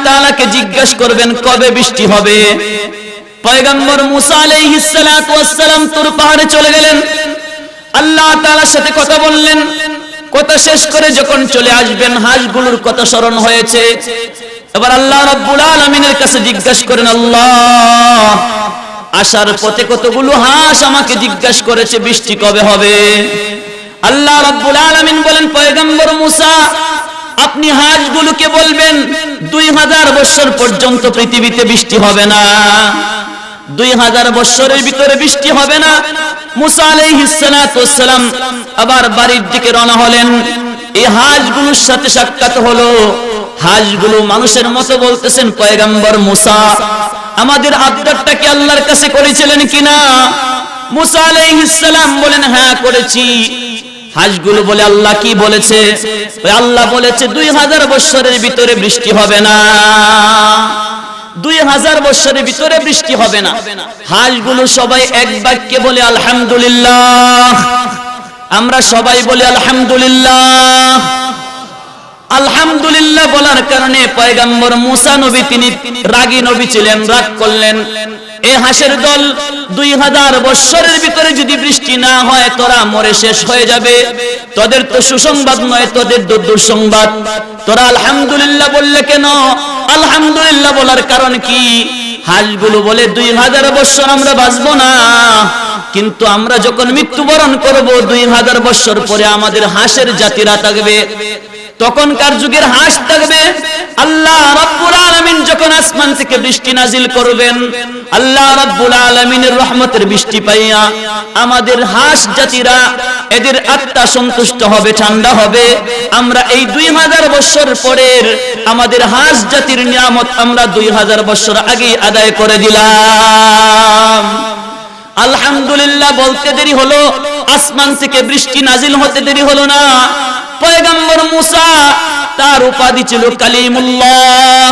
তাআলাকে জিজ্ঞাসা করবেন কবে বৃষ্টি হবে। পয়গম্বর মুসা আলাইহিস সালাতু ওয়াস সালাম তুর পাহাড়ে চলে গেলেন, আল্লাহ তাআলার সাথে কথা বললেন। কথা শেষ করে যখন চলে আসবেন, হাঁসগুলোর কথা স্মরণ হয়েছে। এবার আল্লাহ রাব্বুল আলামিনের কাছে জিজ্ঞাসা করেন, আল্লাহ আসার পথে কতগুলো হাঁস আমাকে জিজ্ঞাসা করেছে বৃষ্টি কবে হবে। আল্লাহ রাব্বুল আলামিন বলেন, পয়গম্বর মুসা আপনি হাঁসগুলোকে বলবেন 2000 বছর পর্যন্ত পৃথিবীতে বৃষ্টি হবে না, 2000 বছরের ভিতরে বৃষ্টি হবে না। মুসা আলাইহিস সালাতু ওয়াস সালাম আবার বাড়ির দিকে রওনা হলেন। এই হাঁসগুলোর সাথে সাক্ষাৎ হলো। হাঁসগুলো মানুষের মতো বলতেছেন, পয়গম্বর মুসা আমাদের আবদারটা কি আল্লাহর কাছে করেছিলেন কিনা? মুসা আলাইহিস সালাম বলেন, হ্যাঁ করেছি। হাঁসগুলো বলে, আল্লাহ কি বলেছে? আল্লাহ বলেছে 2000 বছরের ভিতরে বৃষ্টি হবে না, 2000 বছরের ভিতরে বৃষ্টি হবে না। হাঁসগুলো সবাই এক বাক্যে বলে আলহামদুলিল্লাহ। আমরা সবাই বলি আলহামদুলিল্লাহ। আলহামদুলিল্লাহ বলার কারণে পয়গম্বর মুসা নবী তিনি রাগী নবী ছিলেন, রাগ করলেন। এই হাঁসের দল 2000 বছরের ভিতরে যদি বৃষ্টি না হয় তোরা মরে শেষ হয়ে যাবে, তোদের তো সুসংবাদ নয়, তোদের দুঃসংবাদ। তোরা আলহামদুলিল্লাহ বললে কেন? আলহামদুলিল্লাহ বলার কারণ কি? হাঁসগুলো বলে 2000 বছর আমরা বাঁচবো না, কিন্তু আমরা যখন মৃত্যুবরণ করব 2000 বছর পরে আমাদের হাঁসের জাতিরা থাকবে, তখনকার যুগের হাঁস থাকবে। আল্লাহ রাব্বুল আলামিন যখন আসমান থেকে বৃষ্টি নাজিল করবেন, আল্লাহ রাব্বুল আলামিনের রহমতের বৃষ্টি পাইয়া আমাদের হাঁস জাতিরা এদের আত্মা সন্তুষ্ট হবে, ঠান্ডা হবে। আমরা এই 2000 বছর পরের আমাদের হাঁস জাতির নিয়ামত আমরা 2000 বছর আগেই আদায় করে দিলাম। আলহামদুলিল্লাহ বলতে দেরি হলো, আসমান থেকে বৃষ্টি নাজিল হতে দেরি হলো না। পয়গম্বর মুসা তার উপাধি ছিল কালিমুল্লাহ,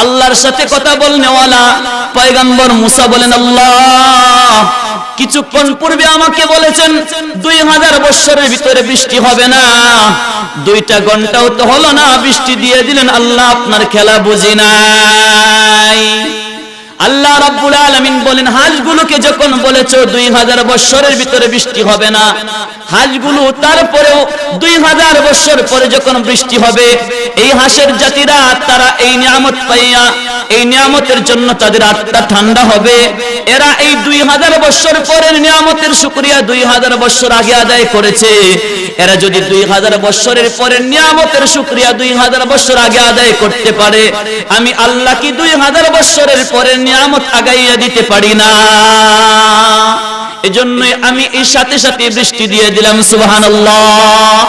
আল্লাহর সাথে কথা বলনেওয়ালা। পয়গম্বর মুসা বলেন, আল্লাহ কিছুক্ষণ পূর্বে আমাকে বলেছেন 2000 বছরের ভিতরে বৃষ্টি হবে না, 2টা ঘন্টাও তো হলো না বৃষ্টি দিয়ে দিলেন। আল্লাহ আপনার খেলা বুঝি নাই। আল্লাহ রাব্বুল আলামিন বলেন, হাঁসগুলোকে যখন বলেছো 2000 বছরের ভিতরে বৃষ্টি হবে না, হাঁসগুলো তারপরেও 2000 বছর পরে যখন বৃষ্টি হবে, এই হাঁসের জাতিরা তারা এই নিয়ামত পাইয়া এই নিয়ামতের জন্য তাদের আত্মা ঠান্ডা হবে। এরা এই 2000 বছর পরের নিয়ামতের শুকরিয়া 2000 বছর আগে আদায় করেছে। এরা যদি 2000 বছরের পরের নিয়ামতের শুকরিয়া 2000 বছর আগে আদায় করতে পারে, আমি আল্লাহ কি 2000 বছরের পরের নিয়ামত আগাইয়া দিতে পারি না? এজন্যই আমি এই সাথে সাথে বৃষ্টি দিয়ে দিলাম। সুবহানাল্লাহ।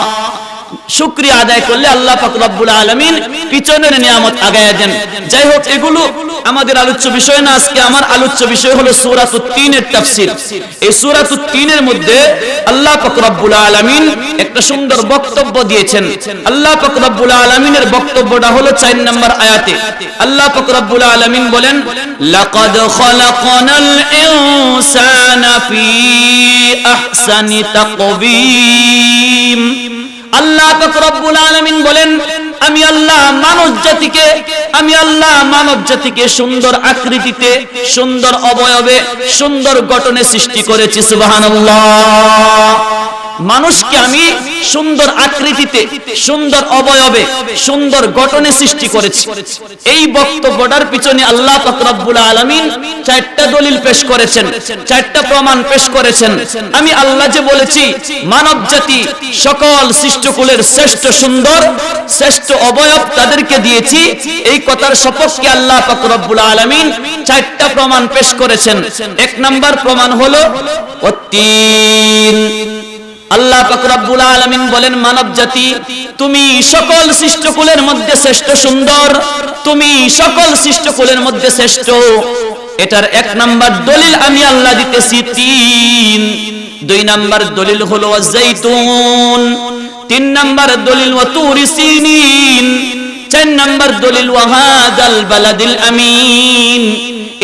শুকরিয়া আদায় করলে আল্লাহ পাক রব্বুল আলামিন পিছনের নিয়ামত আগায়া দেন। যাই হোক, এগুলো আমাদের আলোচ্য বিষয় না। আজকে আমার আলোচ্য বিষয় হলো সূরাতুত তিনের তাফসীর। এই সূরাতুত তিনের মধ্যে আল্লাহ পাক রব্বুল আলামিন একটা সুন্দর বক্তব্য দিয়েছেন। আল্লাহ পাক রব্বুল আলামিনের বক্তব্যটা হলো 4 নম্বর আয়াতে। আল্লাহ পাক রব্বুল আলামিন বলেন, লাকাদ খালাকনাল ইনসানা ফি আহসানি তাকবীম। আল্লাহ পাক রব্বুল আলামিন বলেন, আমি আল্লাহ মানব জাতিকে সুন্দর আকৃতিতে, সুন্দর অবয়বে, সুন্দর গঠনে সৃষ্টি করেছি। সুবহানাল্লাহ। মানুষকে আমি সুন্দর আকৃতিতে, সুন্দর অবয়বে, সুন্দর গঠনে সৃষ্টি করেছি। এই বক্তব্যটার পিছনে আল্লাহ পাক রব্বুল আলামিন 4টা দলিল পেশ করেছেন, 4টা প্রমাণ পেশ করেছেন। আমি আল্লাহ যে বলেছি মানব জাতি সকল সৃষ্টকুলের শ্রেষ্ঠ সুন্দর, শ্রেষ্ঠ অবয়ব তাদেরকে দিয়েছি, এই কথার সপক্ষে আল্লাহ পাক রব্বুল আলামিন 4টা প্রমাণ পেশ করেছেন। 1 নম্বর প্রমাণ হলো অতীন। আল্লাহ পাক রব্বুল আলামিন বলেন, মানব জাতি তুমি সকল সৃষ্টকুলের মধ্যে শ্রেষ্ঠ সুন্দর, তুমি সকল সৃষ্টকুলের মধ্যে শ্রেষ্ঠ। এটার 1 নম্বর দলিল আমি আল্লাহ দিতেছি 3। 2 নম্বর দলিল হলো যাইতুন। 3 নম্বর দলিল ওয়াতুরি সিনিন। 4 নম্বর দলিল ওয়াহাদাল বালাদিল আমিন।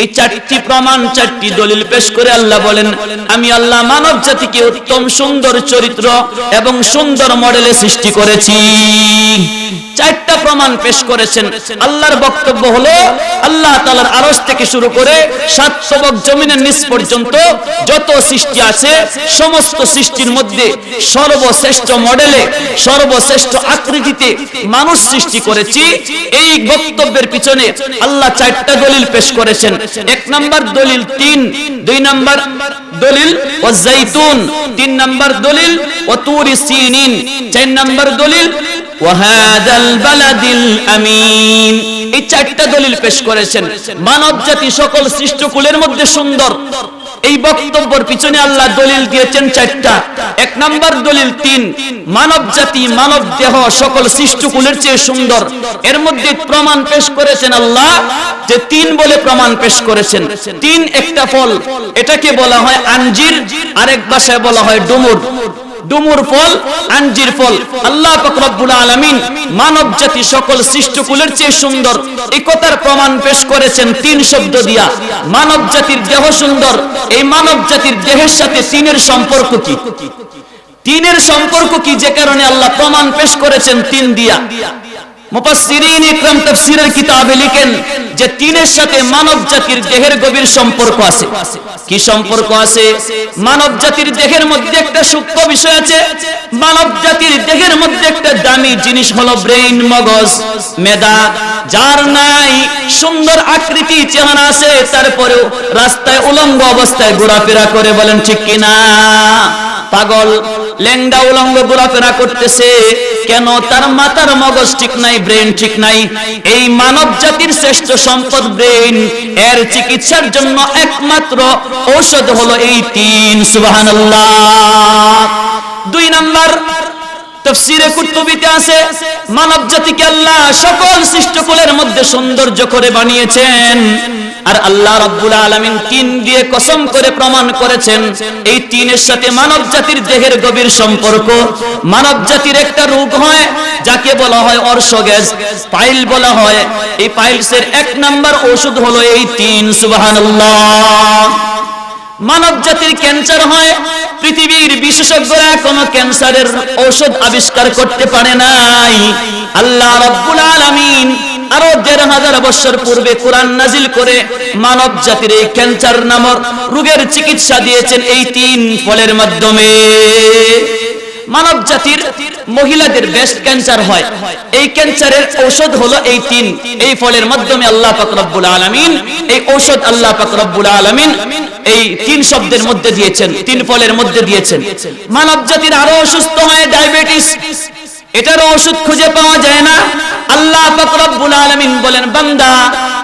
এই চারটি প্রমাণ, চারটি দলিল পেশ করে আল্লাহ বলেন, আমি আল্লাহ মানব জাতিকে উত্তম সুন্দর চরিত্র এবং সুন্দর মডেলে সৃষ্টি করেছি। চারটা প্রমাণ পেশ করেছেন। আল্লাহর বক্তব্য হলো, আল্লাহ তাআলার আরশ থেকে শুরু করে সাত তবক জমিনের নিচ পর্যন্ত যত সৃষ্টি আছে, সমস্ত সৃষ্টির মধ্যে সর্বশ্রেষ্ঠ মডেলে, সর্বশ্রেষ্ঠ আকৃতিতে মানুষ সৃষ্টি করেছি। এই বক্তব্যের পিছনে আল্লাহ চারটা দলিল পেশ করেছেন। এক নাম্বার দলিল 3, 2 নাম্বার দলিল ওয়াজাইতুন, 3 নাম্বার দলিল ওয়াতুরি সিনিন, 4 নাম্বার দলিল ওয়াহাদাল বালাদিল আমিন। এই চারটা দলিল পেশ করেছেন। মানব জাতি সকল সৃষ্টকুলের মধ্যে সুন্দর। এই বক্তব্যের পিছনে আল্লাহ দলিল দিয়েছেন চারটা। এক নাম্বার দলিল 3, মানব জাতি, মানব দেহ সকল সৃষ্টকুলের চেয়ে সুন্দর। এর মধ্যে প্রমাণ পেশ করেছেন আল্লাহ, যে 3 বলে প্রমাণ পেশ করেছেন। 3 একটা ফল, এটাকে বলা হয় আঞ্জির, আরেক ভাষায় বলা হয় ডুমুর। ডুমুর ফল, আঞ্জির ফল। আল্লাহ পাক রব্বুল আলামিন মানব জাতি সকল সৃষ্টকুলের চেয়ে সুন্দর, এই কথার প্রমাণ পেশ করেছেন 3 শব্দ দিয়া। মানব জাতির দেহ সুন্দর, এই মানব জাতির দেহের সাথে 3-এর সম্পর্ক কি? 3-এর সম্পর্ক কি, যে কারণে আল্লাহ প্রমাণ পেশ করেছেন 3 দিয়া। মুফাসসিরিন ইকরাম তাফসীরের কিতাবে লিখেন যে 3-এর সাথে মানব জাতির দেহের গভীর সম্পর্ক আছে। কি সম্পর্ক আছে? মানব জাতির দেহের মধ্যে একটা সূক্ষ্ম বিষয় আছে। মানব জাতির দেহের মধ্যে একটা দামি জিনিস হলো ব্রেইন, মগজ, মেধা। যার নাই সুন্দর আকৃতি, চেহারা আছে, তারপরেও রাস্তায় উলঙ্গ অবস্থায় ঘোরাফেরা করে, বলেন ঠিক কিনা? পাগল, লেঙ্গা উলঙ্গ ঘোরাফেরা করতেছে কেন? তার মাথার মগজ ঠিক নাই, ব্রেন ঠিক নাই। এই মানব জাতির শ্রেষ্ঠ সম্পদ ব্রেন। এর চিকিৎসার জন্য একমাত্র ঔষধ হলো এই 3। সুবহানাল্লাহ। 2 নাম্বার তাফসীরে কুরতুবীতে আছে, মানব জাতিকে আল্লাহ সকল সৃষ্টকুলের মধ্যে সৌন্দর্য করে বানিয়েছেন। আর আল্লাহ রাব্বুল আলামিন 3 দিয়ে কসম করে প্রমাণ করেছেন, এই 3-এর সাথে মানব জাতির দেহের গভীর সম্পর্ক। মানব জাতির একটা রোগ হয় যাকে বলা হয় অর্শগ্যাস, পাইল বলা হয়। এই পাইলসের 1 নাম্বার ওষুধ হলো এই 3। সুবহানাল্লাহ। মানব জাতির ক্যান্সার হয়, পৃথিবীর বিশেষজ্ঞরা কোনো ক্যান্সারের ঔষধ আবিষ্কার করতে পারে নাই। আল্লাহ রাব্বুল আলামিন আরো ১৫০০ বছর পূর্বে কোরআন নাজিল করে মানব জাতির এই ক্যান্সার নামক রোগের চিকিৎসা দিয়েছেন এই 3 ফলের মাধ্যমে। মানব জাতির মহিলাদের ব্রেস্ট ক্যান্সার হয়, এই ক্যান্সারের ঔষধ হলো এই 3। এই ফলের মাধ্যমে আল্লাহ পাক রব্বুল আলামিন এই ঔষধ, আল্লাহ পাক রব্বুল আলামিন এই 3 শব্দের মধ্যে দিয়েছেন, 3 ফলের মধ্যে দিয়েছেন। মানব জাতির আরো অসুস্থ হয় ডায়াবেটিস, এটার ওষুধ খুঁজে পাওয়া যায় না। আল্লাহ পাক রব্বুল আলামিন বলেন, বান্দা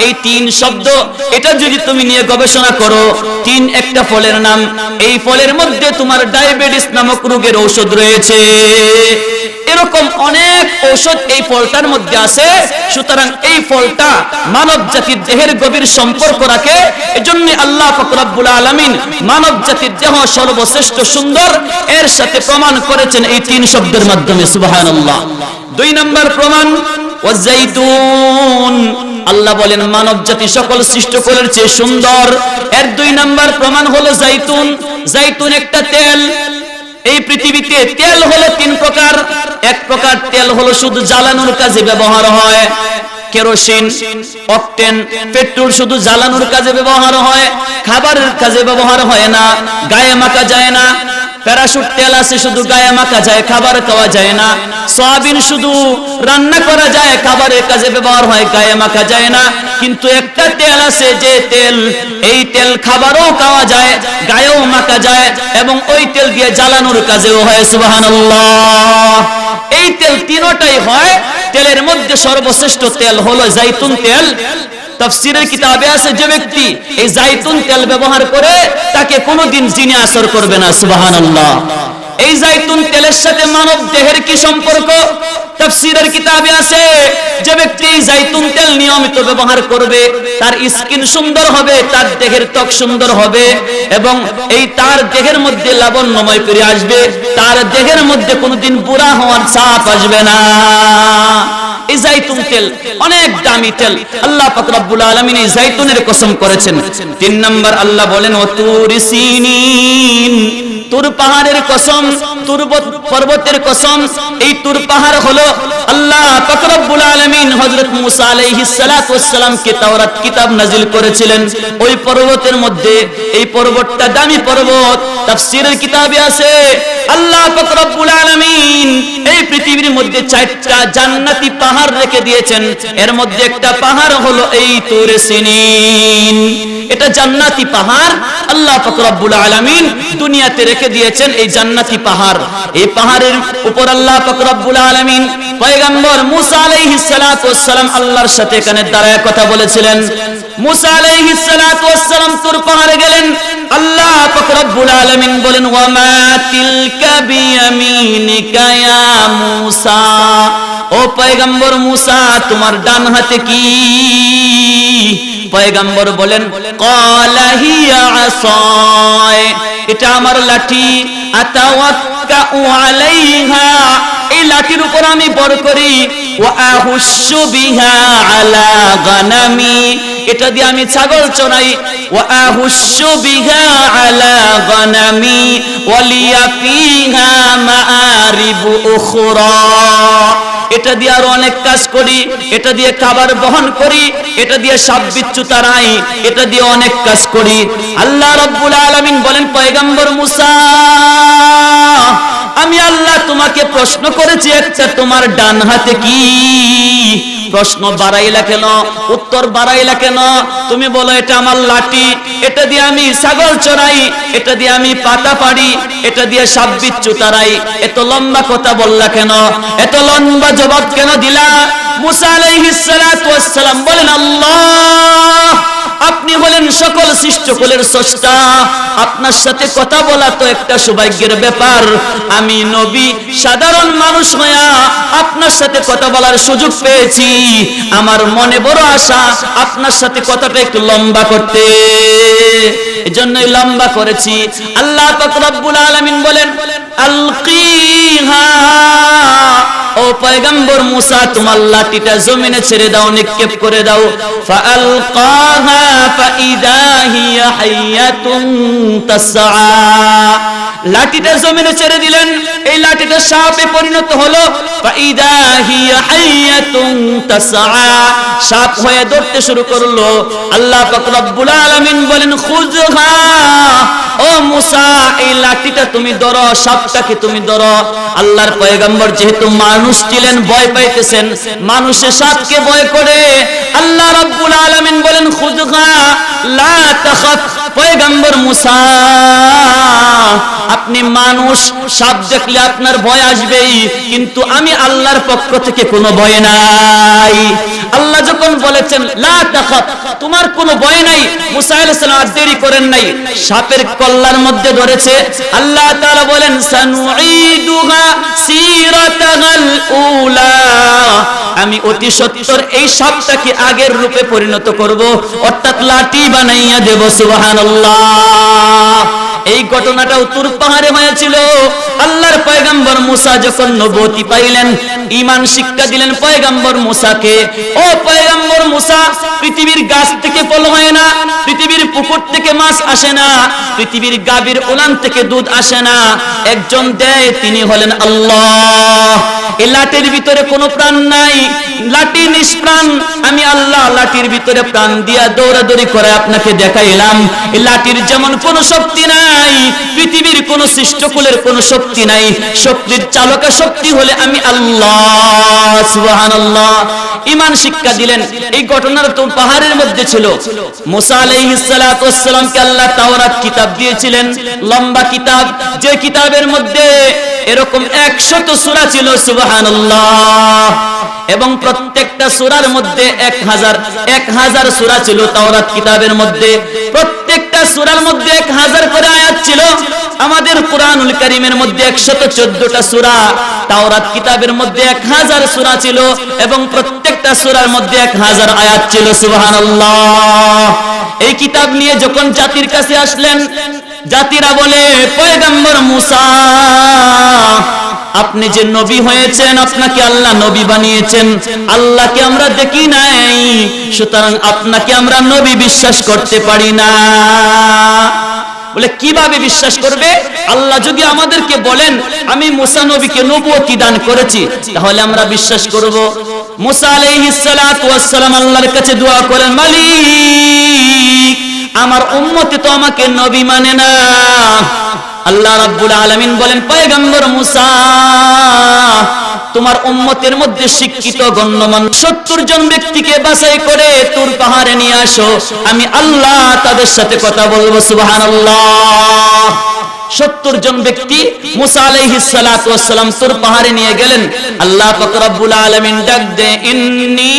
এই 3 শব্দ এটা যদি তুমি নিয়ে গবেষণা করো, 3 একটা ফলের নাম, এই ফলের মধ্যে তোমার ডায়াবেটিস নামক রোগের ঔষধ রয়েছে। এরকম অনেক ঔষধ এই ফলটার মধ্যে আছে। সুতরাং এই ফলটা মানব জাতির দেহের গভীর সম্পর্ক রাখে। এজন্য আল্লাহ পাক রব্বুল আলামিন মানব জাতির দেহ সর্বশ্রেষ্ঠ সুন্দর, এর সাথে প্রমাণ করেছেন এই 3 শব্দের মাধ্যমে। সুবহানাল্লাহ। 2 নাম্বার প্রমাণ ওয়াজাইতুন। আল্লাহ বলেন মানব জাতি সকল সৃষ্টকুলের চেয়ে সুন্দর। এর 2 নাম্বার প্রমাণ হলো জাইতুন। জাইতুন একটা তেল। এই পৃথিবীতে তেল হলো 3 প্রকার। এক প্রকার তেল হলো শুধু জ্বালানোর কাজে ব্যবহার হয়, কেরোসিন, অকটেন, পেট্রোল শুধু জ্বালানোর কাজে ব্যবহার হয়, খাবারের কাজে ব্যবহার হয় না, গায়ে মাখা যায় না। প্যারাশুট তেল আছে, শুধু গায়ে মাখা যায়, খাবার খাওয়া যায় না। সয়াবিন শুধু রান্না করা যায়, খাবারের কাজে ব্যবহার হয়, গায়ে মাখা যায় না। কিন্তু একটা তেল আছে, যে তেল, এই তেল খাবারও খাওয়া যায়, গায়েও মাখা যায়, এবং ওই তেল দিয়ে জ্বালানোর কাজেও হয়। সুবহানাল্লাহ। এই তেল 3টাই হয়। তেলের মধ্যে সর্বশ্রেষ্ঠ তেল হলো জাইতুন তেল। তাফসীরের কিতাবে আছে, যে ব্যক্তি এই জাইতুন তেল ব্যবহার করে তাকে কোনোদিন জিনে আসর করবে না। সুবহানাল্লাহ। এই জাইতুন তেলের সাথে মানব দেহের কি সম্পর্ক? তাফসীরের কিতাবে আছে, যে ব্যক্তি জাইতুন তেল নিয়মিত ব্যবহার করবে তার স্কিন সুন্দর হবে, তার দেহের ত্বক সুন্দর হবে, এবং এই তার দেহের মধ্যে লাবণ্যময় ফিরে আসবে, তার দেহের মধ্যে কোনোদিন বুড়া হওয়ার ছাপ আসবে না। এই জাইতুন তেল অনেক দামি তেল। আল্লাহ পাক রব্বুল আলামিন এই জাইতুনের কসম করেছেন। 3 নাম্বার আল্লাহ বলেন ওয়াতুরি সিনিন, তুর পাহাড়ের কসম, তুর পর্বতের কসম। এই তুর পাহাড় হলো আল্লাহ পাক রব্বুল আলামিন হযরত মুসা আলাইহিস সালাতু ওয়াস সালামকে তাওরাত কিতাব নাজিল করেছিলেন ওই পর্বতের মধ্যে। এই পর্বতটা দামি পর্বত, তাফসীরের কিতাবে আছে আল্লাহ পাক রব্বুল আলামিন এই পৃথিবীর মধ্যে 4টা জান্নাতি পাহাড় রেখে দিয়েছেন। এর মধ্যে একটা পাহাড় হলো এই তুরে সিনিন। এটা জান্নাতি পাহাড় আল্লাহ পাক রব্বুল আলামিন দুনিয়াতে রেখে দিয়েছেন এই জান্নাতি পাহাড়। এই পাহাড়ের উপর আল্লাহ পাক রব্বুল আলামিন পয়গম্বর মুসা আলাইহিস সালাতু ওয়াস সালাম আল্লাহর সাথে এখানে দাঁড়ায় কথা বলেছিলেন। মুসা আলাইহিস সালাতু ওয়াস সালাম তুর পাহাড়ে গেলেন। আল্লাহ পাক রব্বুল আলামিন বলেন ওয়ামা তিলকা বিয়ামিনিকা ইয়া মুসা, ও পয়গম্বর মুসা তোমার ডান হাতে কি? পয়গম্বর বলেন ক্বালা হিয়া আসায়, এটা আমার লাঠি। আতাওয়াক্কাউ আলাইহা, এই লাঠির উপর আমি বর করি। ওয়া আহুশু বিহা আলা গানামি, এটা দিয়ে আমি ছাগল চড়াই। ওয়া আহুশু বিহা আলা গানামি ওয়ালিয়া ফিহা মাআরিবু উখরা, এটা দিয়ে আরো অনেক কাজ করি, এটা দিয়ে খাবার বহন করি, এটা দিয়ে সাপ বিচ্ছু তাড়াই, এটা দিয়ে অনেক কাজ করি। আল্লাহ রাব্বুল আলামিন বলেন পয়গম্বর মুসা আমি আল্লাহ তোমাকে প্রশ্ন করেছি একটা, তোমার ডান হাতে কি? প্রশ্ন বাড়াইলা কেন, উত্তর বাড়াইলা কেন? তুমি বলো এটা আমার লাঠি, এটা দিয়ে আমি ছাগল চড়াই, এটা দিয়ে আমি পাতা পাড়ি, এটা দিয়ে সাপ বিচ্ছু তাড়াই। এত লম্বা কথা বললা কেন? এত লম্বা জবাব কেন দিলা? মুসা আলাইহিস সালাতু ওয়াস সালাম বলেন আল্লাহ আপনি হলেন সকল সৃষ্টিকুলের স্রষ্টা, আপনার সাথে কথা বলা তো একটা সৌভাগ্যের ব্যাপার। আমি নবী সাধারণ মানুষ হইয়া আপনার সাথে কথা বলার সুযোগ পেয়েছি। আমার মনে বড় আশা আপনার সাথে কথাটা একটু লম্বা করতে, এজন্যই লম্বা করেছি। আল্লাহ পাক রব্বুল আলামিন বলেন আলকিহা, ও পয়গম্বর মুসা তোমার লাঠিটা জমিনে ছেড়ে দাও, নিক্ষেপ করে দাও। ফাআলকাহা ফাইদা হিয়া হাইয়াতুন তাসআ, লাঠিটা জমিনে ছেড়ে দিলেন, এই লাঠিটা সাপে পরিণত হলো। ফাইদা হিয়া হাইয়াতুন তাসআ, সাপ হয়ে দৌড়তে শুরু করলো। আল্লাহ পাক রব্বুল আলামিন বলেন খুযহা, ও মুসা এই লাঠিটা তুমি ধরো, সাপটাকে তুমি ধরো। আল্লাহর পয়গম্বর যেহেতু মানুষ ছিলেন, ভয় পাইতেছেন, মানুষে সাপকে ভয় করে। আল্লাহ রাব্বুল আলামিন বলেন খুযহা লা তাখাফ, পয়গম্বর মুসা আপনি মানুষ, সাপ দেখলে আপনার ভয় আসবেই, কিন্তু আমি আল্লাহর পক্ষ থেকে কোনো ভয় নাই। আল্লাহ যখন বলেছেন লা তাখাফ, তোমার কোনো ভয় নাই, মুসা আলাইহিস সালাম দেরি করেন নাই, সাপের কল্লার মধ্যে ধরেছে। আল্লাহ তাআলা বলেন সানুঈদুহা সিরাতাল উলা, আমি অতি সত্বর এই সাপটাকে আগের রূপে পরিণত করব, অর্থাৎ লাঠি বানাইয়া দেব। সুবহানাল্লাহ। এই ঘটনাটা তুর পাহাড়ে হয়েছিল। আল্লাহর পয়গম্বর মুসা যখন নবুয়তি পাইলেন, ঈমান শিক্ষা দিলেন পয়গম্বর মুসাকে। ও পয়গম্বর মুসা, পৃথিবীর গাছ থেকে ফল হয় না, পৃথিবীর পুকুর থেকে মাছ আসে না, পৃথিবীর গাভীর উলান থেকে দুধ আসে না, একজন দেয়, তিনি হলেন আল্লাহ। এই লাঠির ভিতরে কোনো প্রাণ নাই, লাঠি নিষ্প্রাণ। আমি আল্লাহ লাঠির ভিতরে প্রাণ দিয়া দৌড়াদৌড়ি করে আপনাকে দেখাইলাম। এই লাঠির যেমন কোনো শক্তি নাই, পৃথিবীর কোনো সৃষ্টিকুলের কোনো শক্তি নাই, শক্তির চালকা শক্তি হলে আমি আল্লাহ। সুবহানাল্লাহ। ঈমান শিক্ষা দিলেন। এই ঘটনার তো পাহাড়ের মধ্যে ছিল। মুসা আলাইহিস সালাতু ওয়াস সালামকে আল্লাহ তাওরাত কিতাব দিয়েছিলেন, লম্বা কিতাব, যে কিতাবের মধ্যে এরকম 100 সূরা ছিল। সুবহানাল্লাহ। এবং প্রত্যেকটা সূরার মধ্যে 1000 সূরা ছিল তাওরাত কিতাবের মধ্যে। প্রত্যেকটা সূরার মধ্যে 1000 করে আয়াত ছিল। আমাদের কুরআনুল কারীমের মধ্যে 114টা সূরা, তাওরাত কিতাবের মধ্যে 1000 সূরা ছিল এবং প্রত্যেকটা সূরার মধ্যে 1000 আয়াত ছিল। সুবহানাল্লাহ। এই কিতাব নিয়ে যখন জাতির কাছে আসলেন, জাতিরা বলে পয়গম্বর মুসা আপনি যে নবী হয়েছেন, আপনাকে আল্লাহ নবী বানিয়েছেন, আল্লাহকে আমরা দেখি নাই, সুতরাং আপনাকে আমরা নবী বিশ্বাস করতে পারি না। বলে কিভাবে বিশ্বাস করবে? আল্লাহ যদি আমাদেরকে বলেন আমি মুসা নবীকে নবুয়তি দান করেছি, তাহলে আমরা বিশ্বাস করব। মুসা আলাইহিস সালাতু ওয়াস সালাম আল্লাহর কাছে দোয়া করেন, মালিক আমার উম্মতে তো আমাকে নবী মানে না। আল্লাহ রাব্বুল আলামিন বলেন, পয়গম্বর মুসা তোমার উম্মতের মধ্যে শিক্ষিত গণ্যমান 70 জন ব্যক্তিকে বাছাই করে তুর পাহাড়ে নিয়ে আসো, আমি আল্লাহ তাদের সাথে কথা বলবো। সুবহানাল্লাহ। 70 জন ব্যক্তি মুসা আলাইহিস সালাতু ওয়াস সালাম তুর পাহাড়ে নিয়ে গেলেন। আল্লাহ পাক রব্বুল আলামিন ডাক দেন, ইন্নী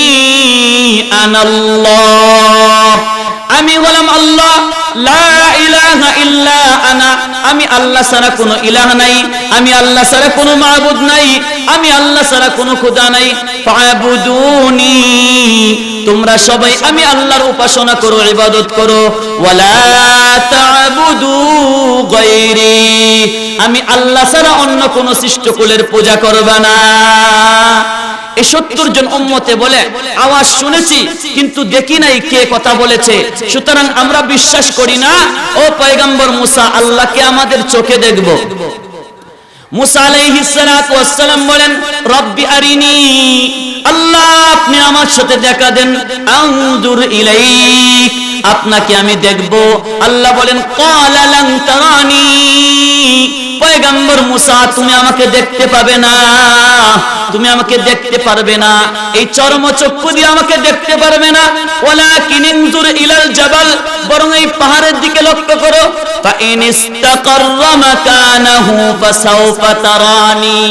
আনাল্লাহ, আমি হলাম আল্লাহ, লা ইলাহা ইল্লা আনা, আমি আল্লাহ ছাড়া কোনো ইলাহ নাই, আমি আল্লাহ ছাড়া কোনো মাবুদ নাই, আমি আল্লাহ ছাড়া কোনো খোদা নাই। ফাবুদুনি, তোমরা সবাই আমি আল্লাহর উপাসনা করো, ইবাদত করো। ওয়ালা তা'বুদু গায়রি, আমি আল্লাহ ছাড়া অন্য কোন সৃষ্টকুলের পূজা করবে না। এই 70 জন উম্মতে বলে, আওয়াজ শুনেছি কিন্তু দেখি নাই কে কথা বলেছে, সুতরাং আমরা বিশ্বাস করি না। ও পয়গম্বর মুসা, আল্লাহকে আমাদের চোখে দেখব। মুসা আলাইহিস সালাতু ওয়াস সালাম বলেন, রব্বি আরিনি, আল্লাহ আপনি আমার সাথে দেখা দেন। আনজুর ইলাইক, আপনাকে আমি দেখব। আল্লাহ বলেন, ক্বালা লান তারানি, পয়গম্বর মুসা তুমি আমাকে দেখতে পাবে না, তুমি আমাকে দেখতে পারবে না, এই চর্মচক্ষু দিয়ে আমাকে দেখতে পারবে না। ওয়ালাকিন ইনজুর ইলাল জাবাল, বরং এই পাহাড়ের দিকে লক্ষ্য করো। ফাইন ইসতাকাররা মাকানাহু ফাসাউফা তারানি,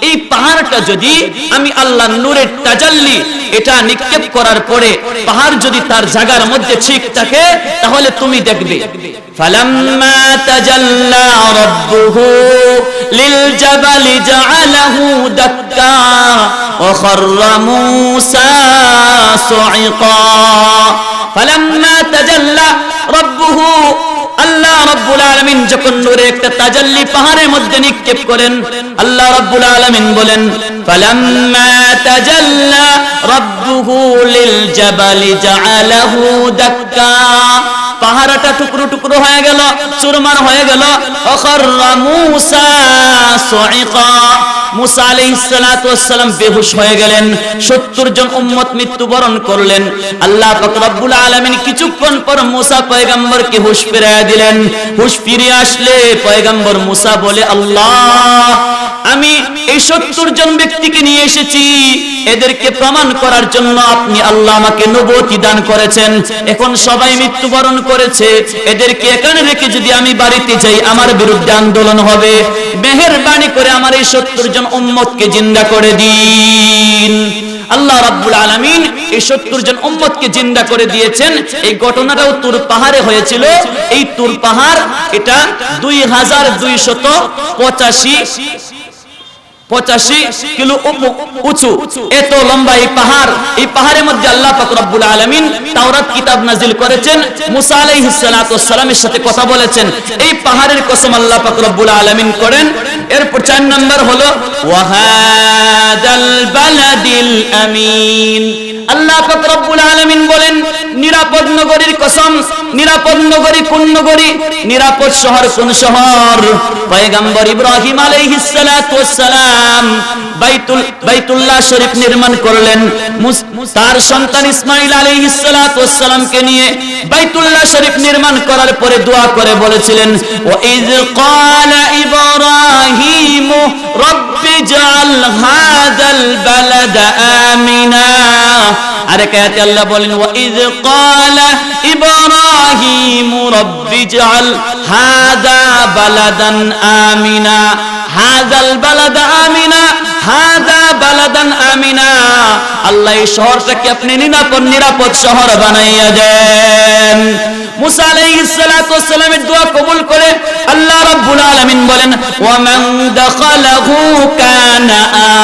এই পাহাড়টা যদি আমি আল্লাহর নূরের তাজাল্লি এটা নিক্ষেপ করার পরে পাহাড় যদি তার জায়গার মধ্যে ঠিক থাকে, তাহলে তুমি দেখবে। ফালাম্মা তাজাল্লা রাব্বুহু লিল জাবালি জাআলাহু দাক্কা ওয়া খাররা মূসা সুইকা। ফালাম্মা তাজাল্লা রাব্বুহু, আল্লাহ রাব্বুল আলামিন যখন নূরের একটা তাজাল্লি পাহাড়ের মধ্যে নিক্ষেপ করেন, আল্লাহ রাব্বুল আলামিন বলেন, ফালাম্মা তাজাল্লা রাব্বুহু লিল জাবালি জাআলাহু দাক্কা, পাহাড়টা টুকরো টুকরো হয়ে গেল, চুরমার হয়ে গেল। ওয়াখাররা মূসা সুইকা, মুসা আলাইহিস সালাতু ওয়াস সালাম বেহুশ হয়ে গেলেন। 70 জন উম্মত মৃত্যুবরণ করলেন। আল্লাহ পাক রব্বুল আলামিন কিছুক্ষণ পর মুসা পয়গম্বরকে হুঁশ ফিরিয়ে দিলেন। হুঁশ ফিরে আসলে পয়গম্বর মুসা বলে, আল্লাহ আমি এই 70 জন ব্যক্তিকে নিয়ে এসেছি, এদেরকে প্রমাণ করার জন্য আপনি আল্লাহ আমাকে নবুয়তি দান করেছেন। এখন সবাই মৃত্যুবরণ করেছে, এদেরকে এখানে রেখে যদি আমি বাড়িতে যাই আমার বিরুদ্ধে আন্দোলন হবে। মেহেরবানি করে আমার এই 70 জন উম্মতকে জিন্দা করে দিন। আল্লাহ রাব্বুল আলামিন এই 70 জন উম্মতকে জিন্দা করে দিয়েছেন। এই ঘটনাটাও তুর পাহাড়ে হয়েছিল। এই তুর পাহাড় এটা 2585 কিলো উঁচু, এত লম্বা এই পাহাড়। এই পাহাড়ের মধ্যে আল্লাহ পাক রব্বুল আলামিন তাওরাত কিতাব নাজিল করেছেন, মুসা আলাইহিস সালাতু ওয়াস সালামের সাথে কথা বলেছেন। এই পাহাড়ের কসম আল্লাহ পাক রব্বুল আলামিন করেন। এরপর 4 নাম্বার হলো ওয়াহাদাল বালাদিল আমিন, আল্লাহ পাক রব্বুল আলামিন বলেন, নিরাপদ নগরীর কসম। নিরাপদ নগরী কোন নগরী? নিরাপদ শহর কোন শহর? পয়গম্বর ইব্রাহিম আলাইহিস সালাতু ওয়াস সালাম বাইতুল্লাহ শরীফ নির্মাণ করলেন। তার সন্তান ইসমাঈল আলাইহিস সালাতু ওয়াস সালামকে নিয়ে বাইতুল্লাহ শরীফ নির্মাণ করার পরে দোয়া করে বলেছিলেন, ওয়া ইয ক্বালা ইব্রাহিম রব্বি জাআল হাযাল বালাদা আমিনা। আরেক আয়াতে আল্লাহ বলেন, ওয়া ইয ক্বালা ইব্রাহিম রব্বি জাআল হাযা বালাদান আমিনা। হাযাল বালাদা আমিনা, হাযা বালাদান আমিনা। আল্লাহ এই শহরটাকে আপনি নিরাপদ শহর বানাইয়া দেন। মুসা আলাইহিস সালাতু ওয়াস সালামের দোয়া কবুল করে আল্লাহ রাব্বুল আলামিন বলেন, ওয়া মান দাখালাহু কানা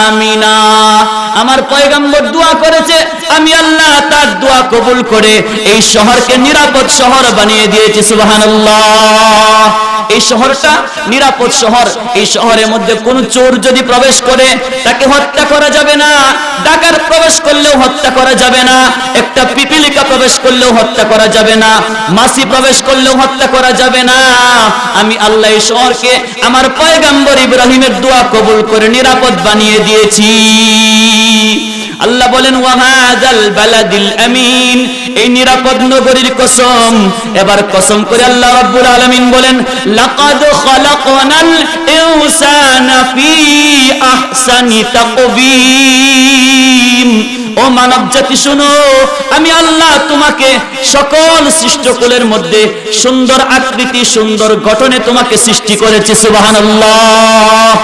আমিনা। আমার পয়গম্বর দোয়া করেছে, আমি আল্লাহ তার দোয়া কবুল করে এই শহরকে নিরাপদ শহর বানিয়ে দিয়েছি। সুবহানাল্লাহ। এই শহরটা নিরাপদ শহর। এই শহরের মধ্যে কোন চোর যদি প্রবেশ করে তাকে হত্যা করা যাবে না, ডাকাত প্রবেশ করলেও হত্যা করা যাবে না, একটা পিপিলিকা প্রবেশ করলেও হত্যা করা যাবে না, মাছি প্রবেশ করলেও হত্যা করা যাবে না। আমি আল্লাহ এই শহরকে আমার পয়গম্বর ইব্রাহিমের দোয়া কবুল করে নিরাপদ বানিয়ে দিয়েছি। আল্লাহ বলেন ওয়াহাদাল বালাদিল আমিন, এই নিরাপদ নগরীর কসম। এবার কসম করে আল্লাহ রাব্বুল আলামিন বলেন লাকাদ খালাকনাল ইনসানা ফি আহসানি তাকবীম। ও মানব জাতি শুনো, আমি আল্লাহ তোমাকে সকল সৃষ্টকুলের মধ্যে সুন্দর আকৃতি সুন্দর গঠনে তোমাকে সৃষ্টি করেছি। সুবহানাল্লাহ।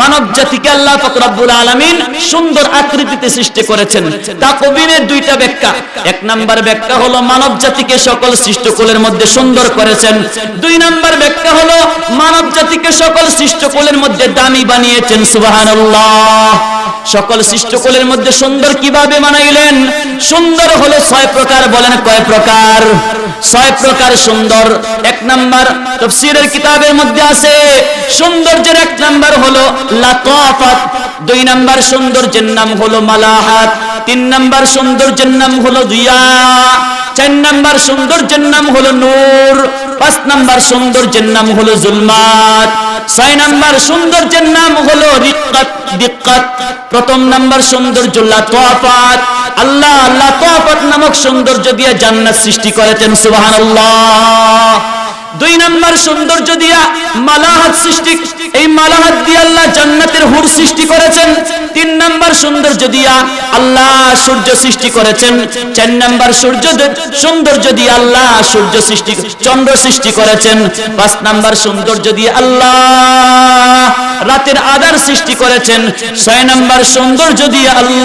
মানব জাতিকে আল্লাহ পাক রব্বুল আলামিন সুন্দর আকৃতিতে সৃষ্টি করেছেন। তাকবীমের দুইটা ব্যাখ্যা। এক নাম্বার ব্যাখ্যা হলো মানব জাতিকে সকল সৃষ্টকুলের মধ্যে সুন্দর করেছেন। দুই নাম্বার ব্যাখ্যা হলো মানব জাতিকে সকল সৃষ্টকুলের মধ্যে দামি বানিয়েছেন। সুবহানাল্লাহ। সকল সৃষ্টকুলের মধ্যে সুন্দর কিভাবে বানাইলেন? সুন্দর হলো 6 প্রকার। বলেন কয় প্রকার? 6 প্রকার সুন্দর। এক নাম্বার তাফসীরের কিতাবের মধ্যে আছে সৌন্দর্যের এক নাম্বার হলো লাতাফাত, 2 নাম্বার সৌন্দর্যের নাম হলো মালাহাত, 3 নাম্বার সৌন্দর্যের নাম হলো দিয়া, 4 নাম্বার সৌন্দর্যের নাম হলো নূর, 5 নাম্বার সৌন্দর্যের নাম হলো জুলমাত, 6 নাম্বার সৌন্দর্যের নাম হলো রিক্কাত দিক্কাত। প্রথম নাম্বার সৌন্দর্য লাতাফাত। আল্লাহ লাতাফাত নামক সৌন্দর্য দিয়ে জান্নাত সৃষ্টি করেছেন। সুবহানাল্লাহ। 2 নাম্বার সৌন্দর্য দিয়া মালাহাত সৃষ্টি, এই মালাহাত দিয়ে আল্লাহ জান্নাতের হুর সৃষ্টি করেছেন। 3 নাম্বার সৌন্দর্য দিয়া আল্লাহ সূর্য সৃষ্টি করেছেন। 4 নাম্বার সৌন্দর্য দিয়ে আল্লাহ সূর্য সৃষ্টি চন্দ্র সৃষ্টি করেছেন। 5 নাম্বার সৌন্দর্য দিয়ে আল্লাহ রাতের আধার সৃষ্টি করেছেন। 6 নাম্বার সৌন্দর্য দিয়ে আল্লাহ